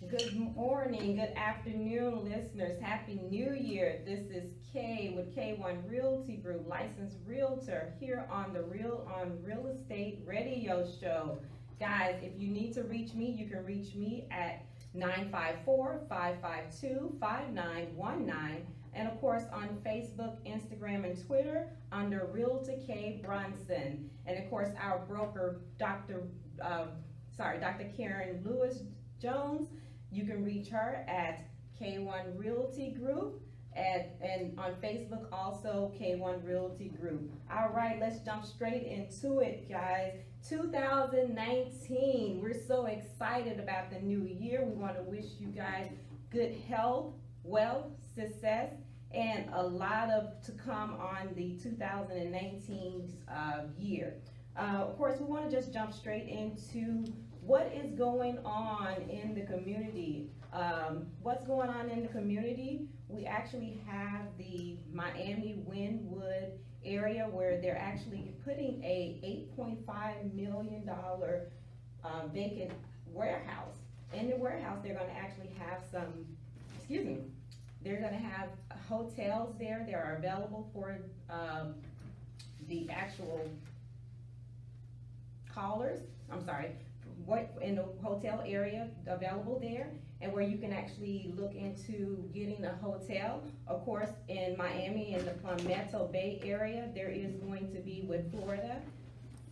Good morning, good afternoon, listeners. Happy New Year. This is Kay with K1 Realty Group, licensed realtor here on the Real Estate Radio Show. Guys, if you need to reach me, you can reach me at 954-552-5919. And of course on Facebook, Instagram, and Twitter under Realtor K Brunson. And of course our broker, Dr. Karen Lewis Jones. You can reach her at K1 Realty Group and on Facebook also K1 Realty Group. All right, let's jump straight into it, guys. 2019, we're so excited about the new year. We want to wish you guys good health, wealth, success, and a lot to come on the 2019 year. Of course, we want to just jump straight into what is going on in the community. What's going on in the community? We actually have the Miami Wynwood area where they're actually putting a $8.5 million vacant warehouse. In the warehouse, they're going to actually have they're going to have hotels there. They are available for the actual callers. What in the hotel area available there, and where you can actually look into getting a hotel. Of course, in Miami, in the Palmetto Bay area, there is going to be with Florida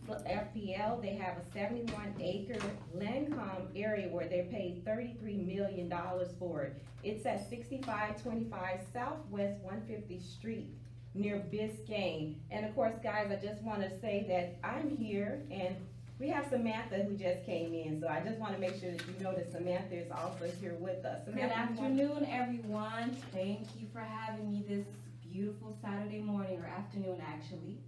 FPL. They have a 71-acre Lancome area where they paid $33 million for it. It's at 6525 Southwest 150th Street near Biscayne. And of course, guys, I just want to say that I'm here and we have Samantha who just came in, so I just want to make sure that you know that Samantha is also here with us. Samantha, good afternoon, everyone. Thank you for having me this beautiful Saturday morning, or afternoon, actually.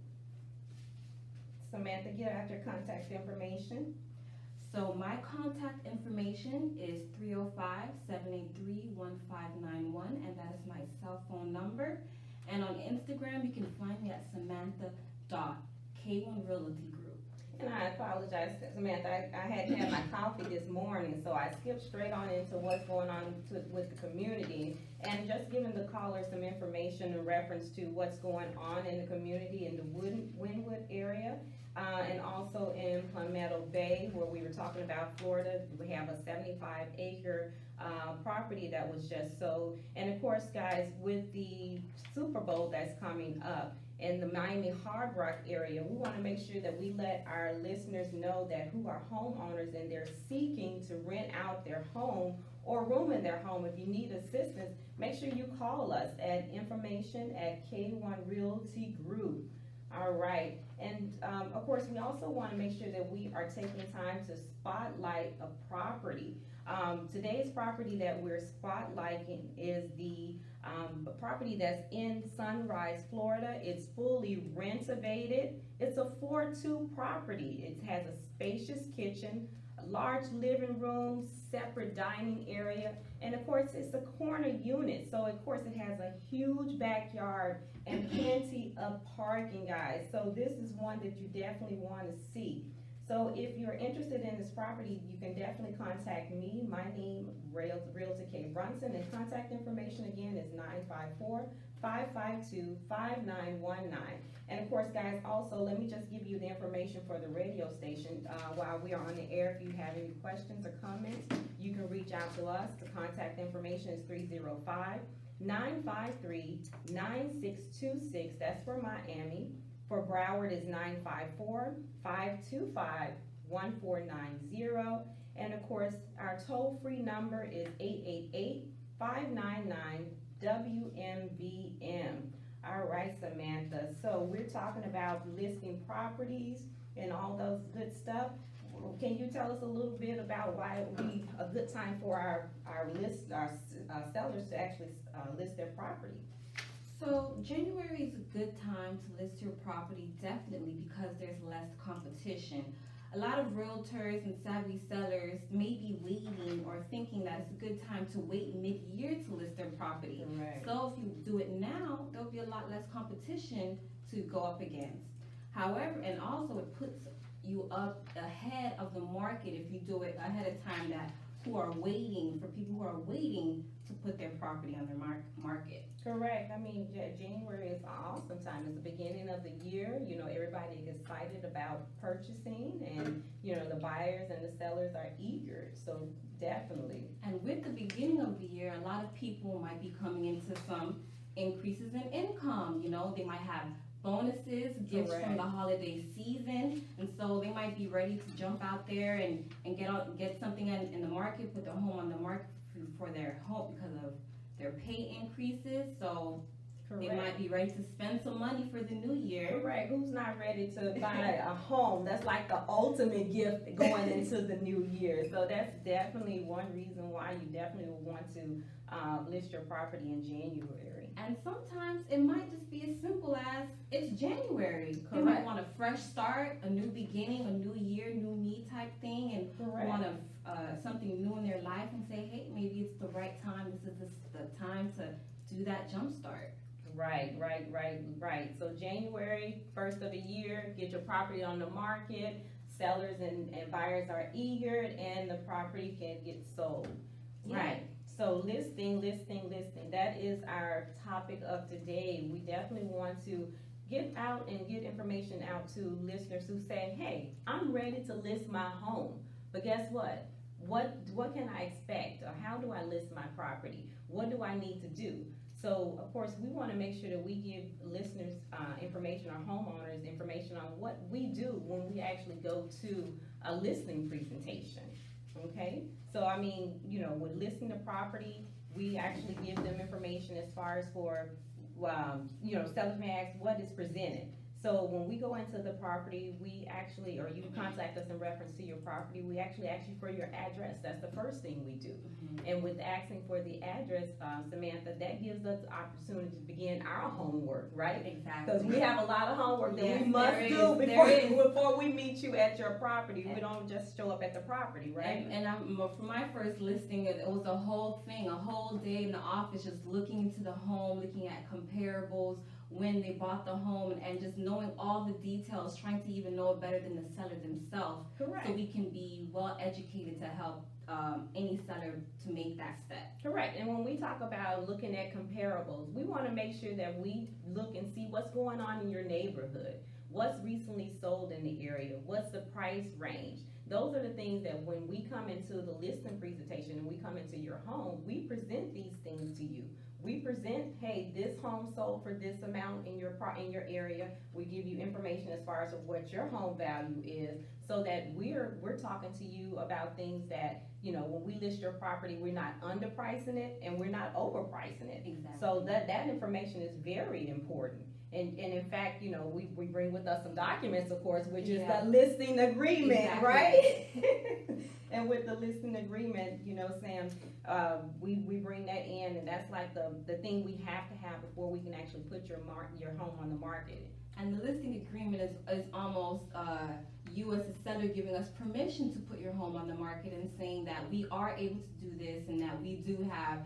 Samantha, give out your contact information. So my contact information is 305-783-1591, and that is my cell phone number. And on Instagram, you can find me at Samantha.K1 Realty Group. And I apologize, Samantha, I had to have my coffee this morning, so I skipped straight on into what's going on with the community, and just giving the callers some information in reference to what's going on in the community in the Wynwood area, and also in Palmetto Bay, where we were talking about Florida. We have a 75-acre property that was just sold. And of course, guys, with the Super Bowl that's coming up, in the Miami Hard Rock area, we want to make sure that we let our listeners know that who are homeowners and they're seeking to rent out their home or room in their home. If you need assistance, make sure you call us at information@K1 Realty Group. All right, and of course, we also want to make sure that we are taking time to spotlight a property. Today's property that we're spotlighting is the property that's in Sunrise, Florida. It's fully renovated. It's a 4-2 property. It has a spacious kitchen, a large living room, separate dining area, and of course it's a corner unit. So of course it has a huge backyard and plenty of parking, guys. So this is one that you definitely want to see. So if you're interested in this property, you can definitely contact me. My name, Realtor K Brunson, and contact information again is 954-552-5919. And of course, guys, also let me just give you the information for the radio station while we are on the air. If you have any questions or comments, you can reach out to us. The contact information is 305-953-9626. That's for Miami. For Broward is 954-525-1490. And of course, our toll-free number is 888-599-WMBM. All right, Samantha. So we're talking about listing properties and all those good stuff. Can you tell us a little bit about why it would be a good time for our sellers to actually list their property? So January is a good time to list your property, definitely, because there's less competition. A lot of realtors and savvy sellers may be waiting or thinking that it's a good time to wait mid-year to list their property. Right. So if you do it now, there'll be a lot less competition to go up against. However, and also it puts you up ahead of the market if you do it ahead of time, that for people who are waiting to put their property on their market. Correct. I mean, January is an awesome time. It's the beginning of the year. You know, everybody is excited about purchasing, and, you know, the buyers and the sellers are eager. So definitely. And with the beginning of the year, a lot of people might be coming into some increases in income. You know, they might have bonuses, gifts from the holiday season, and so they might be ready to jump out there and get something in the market, put their home on the market for their home because of their pay increases. So they might be ready to spend some money for the new year. Correct. Who's not ready to buy a home? That's like the ultimate gift going into the new year. So that's definitely one reason why you definitely will want to list your property in January. And sometimes it might just be as simple as it's January. Correct. They might want a fresh start, a new beginning, a new year, new me type thing, and want something new in their life and say, hey, maybe it's the right time. This is the time to do that jump start. Right. So January, first of the year, get your property on the market. Sellers and buyers are eager, and the property can get sold. Yeah. Right. So listing. That is our topic of today. We definitely want to get out and get information out to listeners who say, hey, I'm ready to list my home. But guess what? What can I expect? Or how do I list my property? What do I need to do? So, of course, we want to make sure that we give listeners information, or homeowners information on what we do when we actually go to a listing presentation, okay? So, I mean, you know, when listing the property, we actually give them information as far as for, you know, sellers may ask what is presented. So when we go into the property, we actually, or you contact us in reference to your property, we actually ask you for your address. That's the first thing we do. And with asking for the address, Samantha, that gives us the opportunity to begin our homework, right? Exactly. Because we have a lot of homework that we must do before we meet you at your property. We don't just show up at the property, right? And for my first listing, it was a whole thing, a whole day in the office, just looking into the home, looking at comparables, when they bought the home, and just knowing all the details, trying to even know it better than the seller themselves. Correct. So we can be well educated to help any seller to make that step. Correct. And when we talk about looking at comparables, we want to make sure that we look and see what's going on in your neighborhood, what's recently sold in the area, what's the price range. Those are the things that when we come into the listing presentation and we come into your home, we present these things to you. We present, hey, this home sold for this amount in your area. We give you information as far as what your home value is, so that we're talking to you about things that, you know, when we list your property, we're not underpricing it and we're not overpricing it. Exactly. So that information is very important. And in fact, you know, we bring with us some documents, of course, which is the listing agreement, right? And with the listing agreement, you know, Sam, we bring that in, and that's like the thing we have to have before we can actually put your home on the market. And the listing agreement is almost you as a seller giving us permission to put your home on the market, and saying that we are able to do this, and that we do have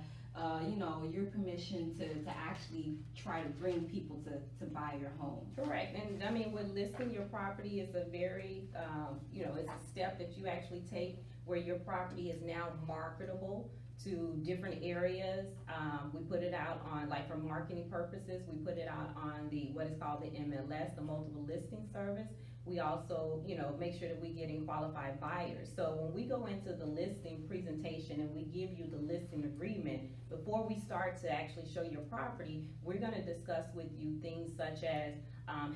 you know, your permission to actually try to bring people to buy your home. Correct. And I mean, with listing your property is a very, you know, it's a step that you actually take where your property is now marketable to different areas. We put it out on, like, for marketing purposes, we put it out on what is called the MLS, the multiple listing service. We also, you know, make sure that we're getting qualified buyers. So when we go into the listing presentation and we give you the listing agreement, before we start to actually show your property, we're going to discuss with you things such as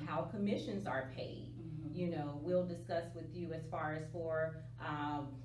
how commissions are paid. You know, we'll discuss with you as far as for,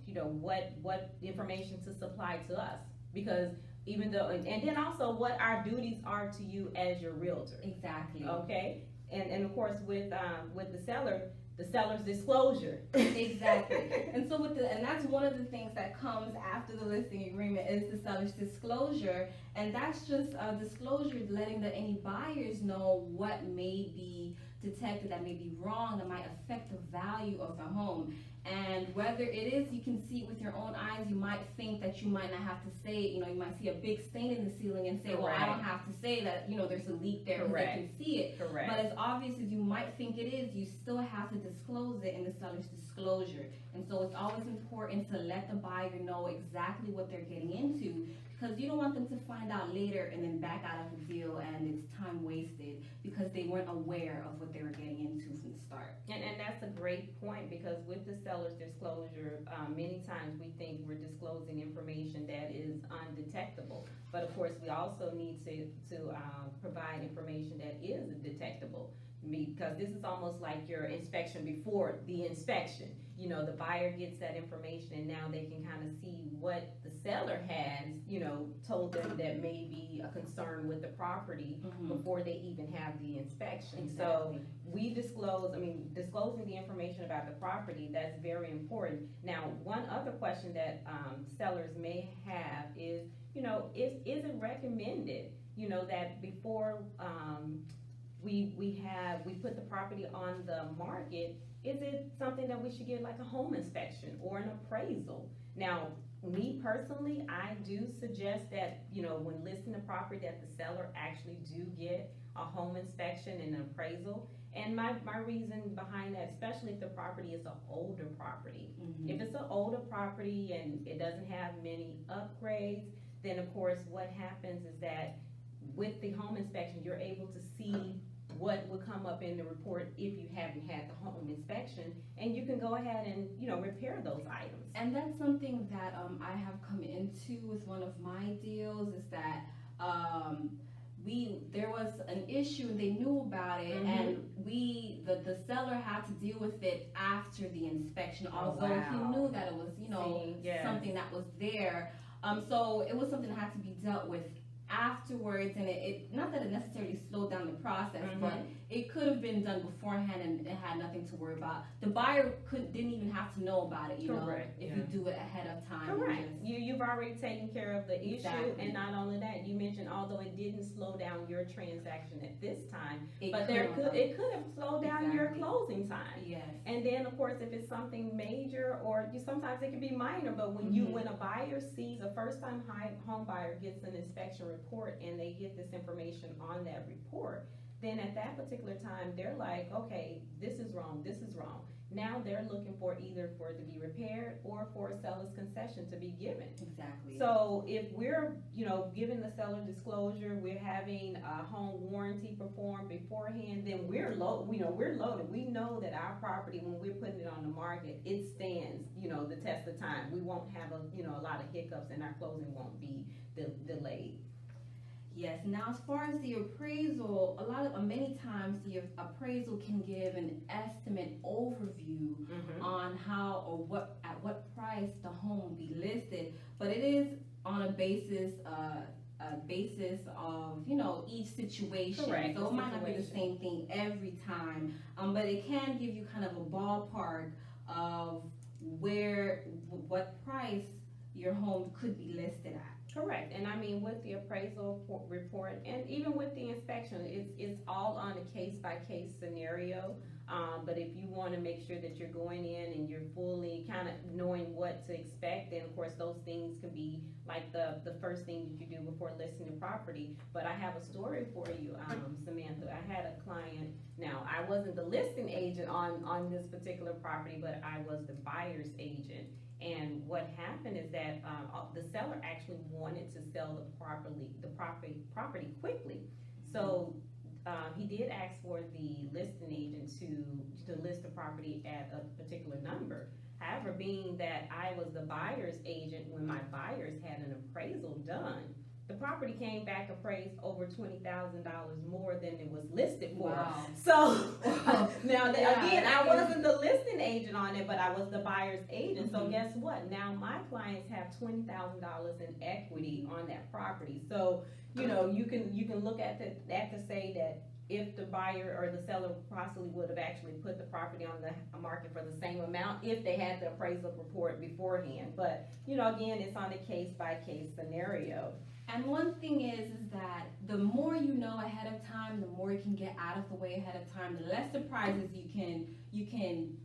you know, what information to supply to us, because even though, and then also what our duties are to you as your realtor. Exactly. Okay. And of course with the seller's disclosure. Exactly. And so and that's one of the things that comes after the listing agreement is the seller's disclosure, and that's just a disclosure letting any buyers know what may be detected that may be wrong, that might affect the value of the home. And whether it is, you can see it with your own eyes, you might think that you might not have to say it. You know, you might see a big stain in the ceiling and say, well, I don't have to say that, you know, there's a leak there because they can see it. Correct. But as obvious as you might think it is, you still have to disclose it in the seller's disclosure. And so it's always important to let the buyer know exactly what they're getting into, because you don't want them to find out later and then back out of the deal and it's time wasted because they weren't aware of what they were getting into from the start. And that's a great point, because with the seller's disclosure, many times we think we're disclosing information that is undetectable. But of course, we also need to provide information that is detectable, because this is almost like your inspection before the inspection. You know, the buyer gets that information and now they can kind of see what the seller has, you know, told them that may be a concern with the property before they even have the inspection. Exactly. So we disclosing the information about the property, that's very important. Now, one other question that sellers may have is, you know, is it recommended, you know, that before we put the property on the market, is it something that we should get like a home inspection or an appraisal? Now, me personally, I do suggest that, you know, when listing a property, that the seller actually do get a home inspection and an appraisal. And my reason behind that, especially if the property is an older property. If it's an older property and it doesn't have many upgrades, then of course what happens is that with the home inspection, you're able to see what would come up in the report if you haven't had the home inspection, and you can go ahead and, you know, repair those items. And that's something that I have come into with one of my deals, is that there was an issue and they knew about it, and the seller had to deal with it after the inspection, although he knew that it was, you know, something that was there. So it was something that had to be dealt with afterwards, and it not that it necessarily slowed down the process, but it could have been done beforehand and it had nothing to worry about. The buyer didn't even have to know about it, you know, if you do it ahead of time. Correct. You've already taken care of the issue, and not only that, you mentioned although it didn't slow down your transaction at this time, it could have slowed down your closing time. Yes. And then of course, if it's something major, or sometimes it can be minor, but when when a buyer sees, a first-time home buyer gets an inspection report and they get this information on that report, then at that particular time they're like, okay, this is wrong, this is wrong. Now they're looking for either for it to be repaired or for a seller's concession to be given. Exactly. So if we're, you know, giving the seller disclosure, we're having a home warranty performed beforehand, then we're loaded. We know that our property, when we're putting it on the market, it stands, you know, the test of time. We won't have a lot of hiccups, and our closing won't be delayed. Yes. Now, as far as the appraisal, many times the appraisal can give an estimate overview on how or at what price the home will be listed, but it is on a basis of, you know, each situation. Correct. So it might not be the same thing every time, but it can give you kind of a ballpark of what price your home could be listed at. Correct. And I mean, with the appraisal report and even with the inspection, it's all on a case-by-case scenario. But if you want to make sure that you're going in and you're fully kind of knowing what to expect, then of course those things can be like the first thing that you do before listing the property. But I have a story for you, Samantha. I had a client. Now, I wasn't the listing agent on this particular property, but I was the buyer's agent. And what happened is that the seller actually wanted to sell the property quickly. So he did ask for the listing agent to list the property at a particular number. However, being that I was the buyer's agent, when my buyers had an appraisal done, the property came back appraised over $20,000 more than it was listed for. Wow. So now again, I wasn't the listing agent on it, but I was the buyer's agent. So guess what? Now my clients have $20,000 in equity on that property. So you know, you can look at that to say that if the buyer or the seller possibly would have actually put the property on the market for the same amount if they had the appraisal report beforehand. But you know, again, it's on a case-by-case scenario. And one thing is that the more you know ahead of time, the more you can get out of the way ahead of time, the less surprises you can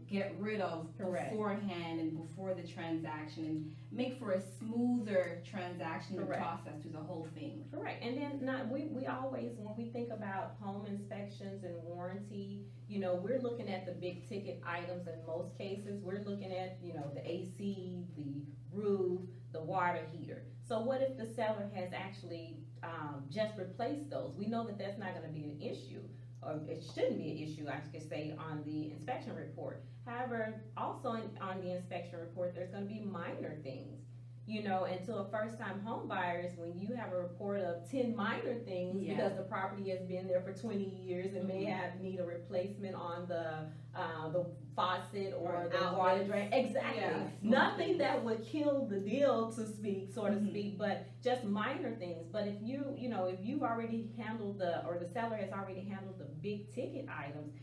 get rid of Correct. beforehand and before the transaction, and make for a smoother transaction and Correct. process through the whole thing. Correct, and then we always, when we think about home inspections and warranty, we're looking at the big ticket items in most cases. We're looking at, the AC, the roof, the water heater. So what if the seller has actually, just replaced those? We know that that's not gonna be an issue, or it shouldn't be an issue, I should say, on the inspection report. However, also on the inspection report, there's gonna be minor things. And to a first-time home buyers, when you have a report of 10 minor things, Yeah. because the property has been there for 20 years and may need a replacement on the faucet or the water outlets. drain. Exactly. Yeah. Nothing that would kill the deal, to speak, so to speak, but just minor things. But if if you've already handled or the seller has already handled the big ticket items,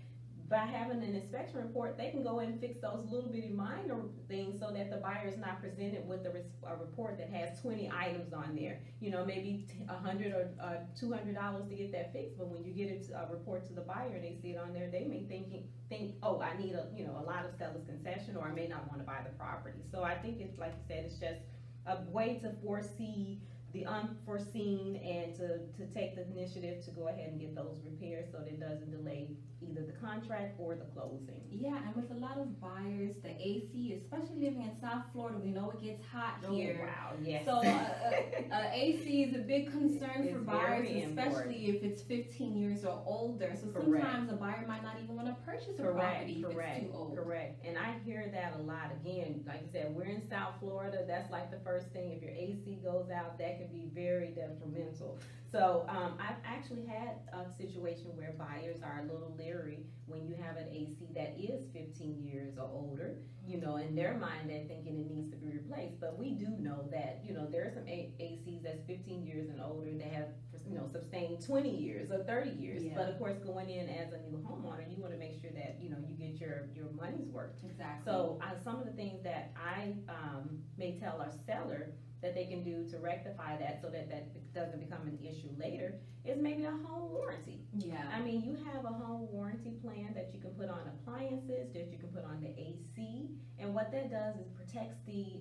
by having an inspection report, they can go in and fix those little bitty minor things so that the buyer is not presented with a report that has 20 items on there. Maybe $100 or $200 to get that fixed, but when you get a report to the buyer and they see it on there, they may think, oh, I need a lot of seller's concession, or I may not want to buy the property. So I think it's, like you said, it's just a way to foresee the unforeseen and to take the initiative to go ahead and get those repairs so that it doesn't delay either the contract or the closing. Yeah, and with a lot of buyers, the AC, especially living in South Florida, we know it gets hot here. Oh, wow, yes. So AC is a big concern for It's buyers, very especially if it's 15 years or older. So Correct. sometimes a buyer might not even want to purchase a Correct, property if correct, it's too old. correct. And I hear that a lot. Again, like I said, we're in South Florida. That's like the first thing. If your AC goes out, that could be very detrimental. So I've actually had a situation where buyers are a little leery when you have an AC that is 15 years or older. In their mind, they're thinking it needs to be replaced. But we do know that, there are some ACs that's 15 years and older that have, sustained 20 years or 30 years. Yeah. But of course, going in as a new homeowner, you want to make sure that, you get your money's worth. Exactly. So some of the things that I may tell our seller that they can do to rectify that so that doesn't become an issue later is maybe a home warranty. Yeah. I mean, you have a home warranty plan that you can put on appliances, that you can put on the AC, and what that does is protects the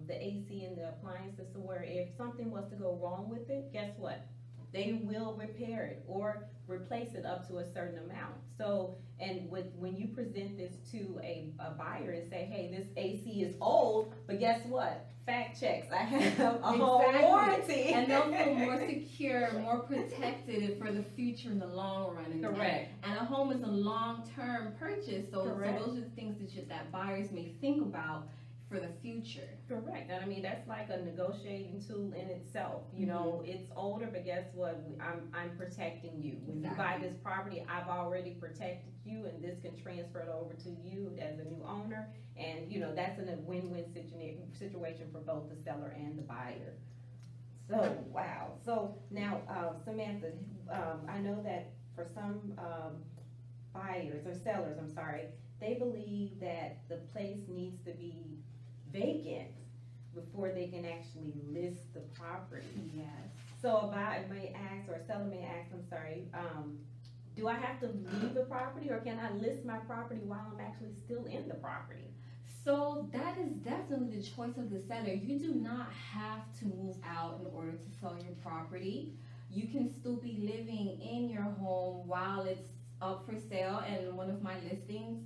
AC and the appliances, so where if something was to go wrong with it, guess what? They will repair it or replace it up to a certain amount. So, and when you present this to a buyer and say, hey, this AC is old, but guess what? Fact checks. I have a home warranty. And they'll feel more secure, more protected for the future in the long run. And, Correct. And a home is a long-term purchase, so Correct. those are the things that buyers may think about for the future. Correct, and I mean, that's like a negotiating tool in itself, it's older, but guess what, I'm protecting you. When you buy this property, I've already protected you, and this can transfer it over to you as a new owner, and that's a win-win situation for both the seller and the buyer. So, wow, so now, Samantha, I know that for some buyers, or sellers, I'm sorry, they believe that the place needs to be vacant before they can actually list the property. Yes. So a buyer may ask, or a seller may ask, I'm sorry, do I have to leave the property, or can I list my property while I'm actually still in the property? So that is definitely the choice of the seller. You do not have to move out in order to sell your property. You can still be living in your home while it's up for sale. And in one of my listings,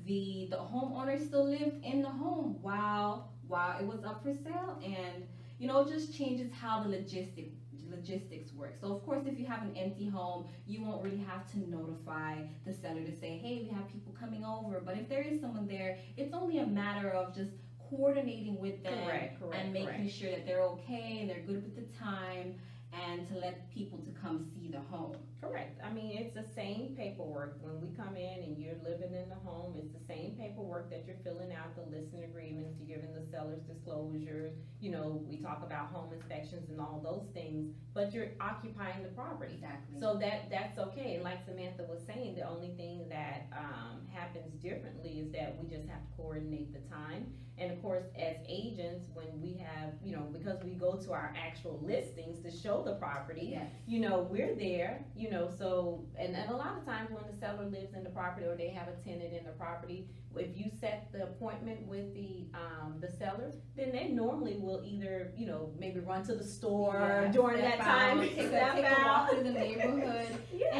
the homeowner still lived in the home while it was up for sale, and it just changes how the logistics work. So of course, if you have an empty home, you won't really have to notify the seller to say, hey, we have people coming over. But if there is someone there, it's only a matter of just coordinating with them and making sure that they're okay and they're good with the time, and to let people to come see the home. Correct. I mean, it's the same paperwork. When we come in and you're living in the home, it's the same paperwork that you're filling out, the listing agreements, you're giving the seller's disclosures. We talk about home inspections and all those things, but you're occupying the property. Exactly. So that's okay. And like Samantha was saying, the only thing that happens differently is that we just have to coordinate the time. And of course, as agents, when we have, because we go to our actual listings to show the property, Yes. we're there, so, and a lot of times when the seller lives in the property or they have a tenant in the property, if you set the appointment with the seller, then they normally will either, maybe run to the store during that time, take a walk through the neighborhood. Yeah.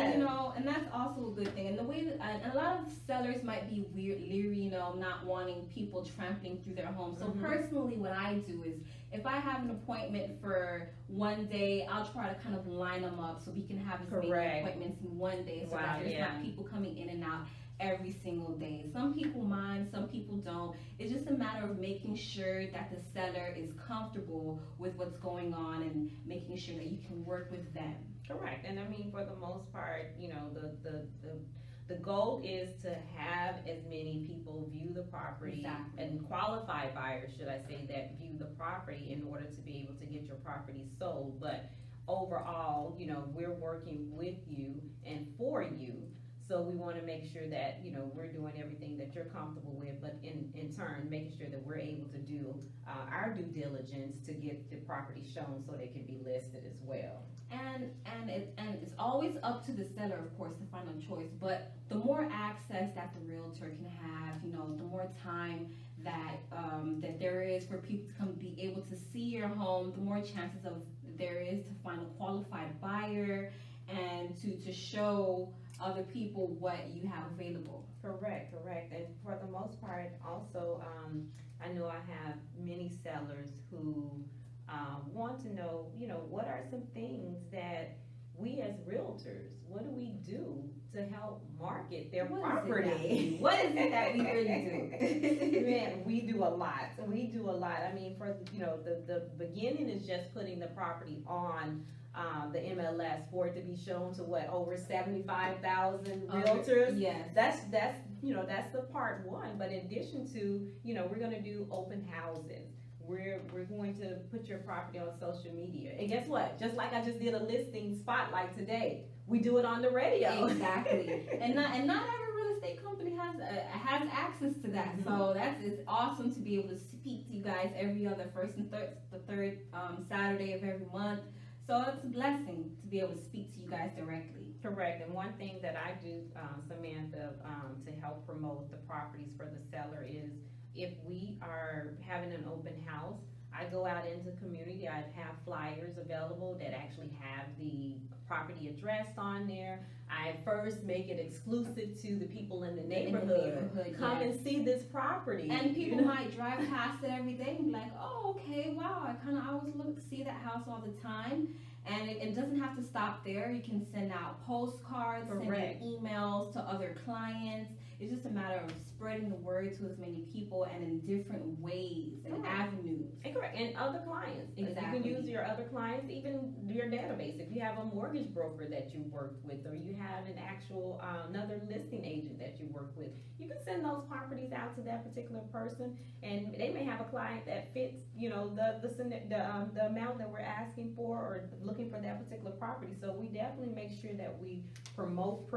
And that's also a good thing. And the way that, a lot of sellers might be leery, not wanting people trampling through their home. So personally, what I do is, if I have an appointment for one day, I'll try to kind of line them up so we can have as many appointments in one day, so that there's not people coming in and out every single day. Some people mind, some people don't. It's just a matter of making sure that the seller is comfortable with what's going on and making sure that you can work with them. Correct. And I mean, for the most part, the goal is to have as many people view the property, and qualified buyers, should I say, that view the property in order to be able to get your property sold. But overall, we're working with you and for you. So we want to make sure that, we're doing everything that you're comfortable with, but in turn, making sure that we're able to do our due diligence to get the property shown so they can be listed as well. And it's always up to the seller, of course, the final choice, but the more access that the realtor can have, the more time that there is for people to come be able to see your home, the more chances of there is to find a qualified buyer and to show other people what you have available. Correct. And for the most part, also, I know I have many sellers who want to know, what are some things that we as realtors, what do we do to help market their property? What is it that we really do? Man, we do a lot. I mean, for, the beginning is just putting the property on the MLS for it to be shown to over 75,000 realtors. Yes. That's the part one. But in addition to, we're gonna do open houses. We're going to put your property on social media. And guess what? Just like I just did a listing spotlight today, we do it on the radio. Exactly. and not every real estate company has access to that. So it's awesome to be able to speak to you guys every other first and third Saturday of every month. So it's a blessing to be able to speak to you guys directly. Correct. And one thing that I do, Samantha, to help promote the properties for the seller is, if we are having an open house, I go out into community, I have flyers available that actually have the property address on there. I first make it exclusive to the people in the neighborhood. Come and see this property. And people might drive past it every day and be like, oh, okay, wow, I always see that house all the time. And it doesn't have to stop there. You can send out postcards, send emails to other clients. It's just a matter of spreading the word to as many people and in different ways and avenues. And other clients. Exactly. You can use your other clients, even your database. If you have a mortgage broker that you work with, or you have an actual another listing agent that you work with, you can send those properties out to that particular person, and they may have a client that fits, the amount that we're asking for or looking for that particular property. So we definitely make sure that we promote.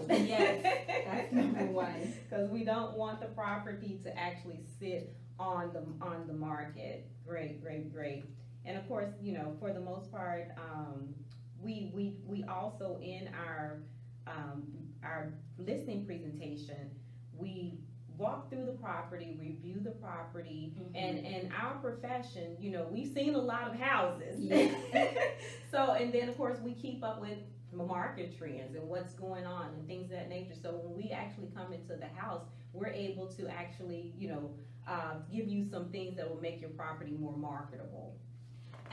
Yes, that's number one. Because we don't want the property to actually sit on the market. Great. And of course, for the most part, we also in our listing presentation, we walk through the property, review the property, and our profession, we've seen a lot of houses. Yeah. So, and then of course we keep up with market trends and what's going on and things of that nature. So when we actually come into the house, we're able to actually, give you some things that will make your property more marketable.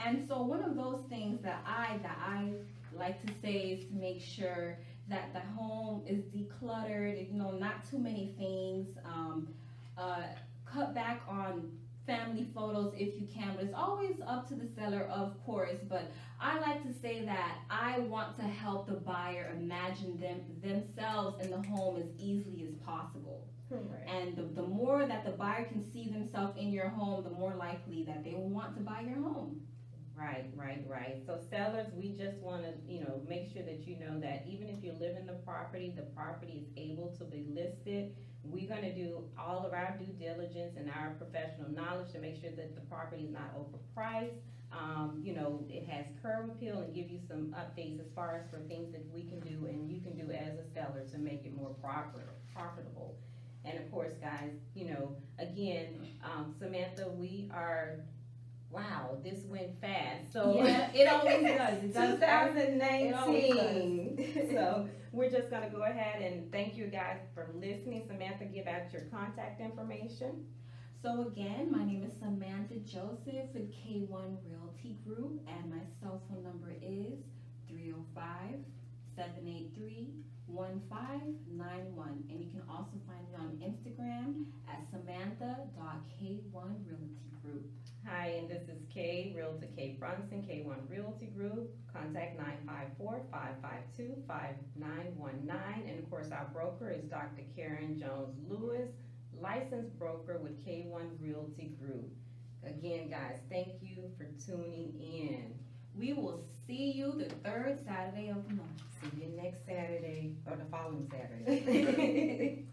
And so one of those things that I like to say is to make sure that the home is decluttered, not too many things, cut back on family photos if you can, but it's always up to the seller, of course. But I like to say that I want to help the buyer imagine themselves in the home as easily as possible. Correct. And the more that the buyer can see themselves in your home, the more likely that they will want to buy your home. Right. So sellers, we just want to, make sure that you know that even if you live in the property is able to be listed. we're gonna do all of our due diligence and our professional knowledge to make sure that the property is not overpriced. You know, it has curb appeal, and give you some updates as far as for things that we can do and you can do as a seller to make it more profitable. And of course, guys, you know, again, Samantha, wow, this went fast, so. Yeah, it always does. It does. 2019. So we're just gonna go ahead and thank you guys for listening. Samantha, give out your contact information. So again, my name is Samantha Joseph with K1 Realty Group, and my cell phone number is 305-783-1591. And you can also find me on Instagram at samantha.k1realtygroup. Hi, and this is Kay, Realtor Kay Brunson, K1 Realty Group. Contact 954-552-5919. And of course, our broker is Dr. Karen Jones-Lewis, licensed broker with K1 Realty Group. Again, guys, thank you for tuning in. We will see you the third Saturday of the month. See you next Saturday, or the following Saturday.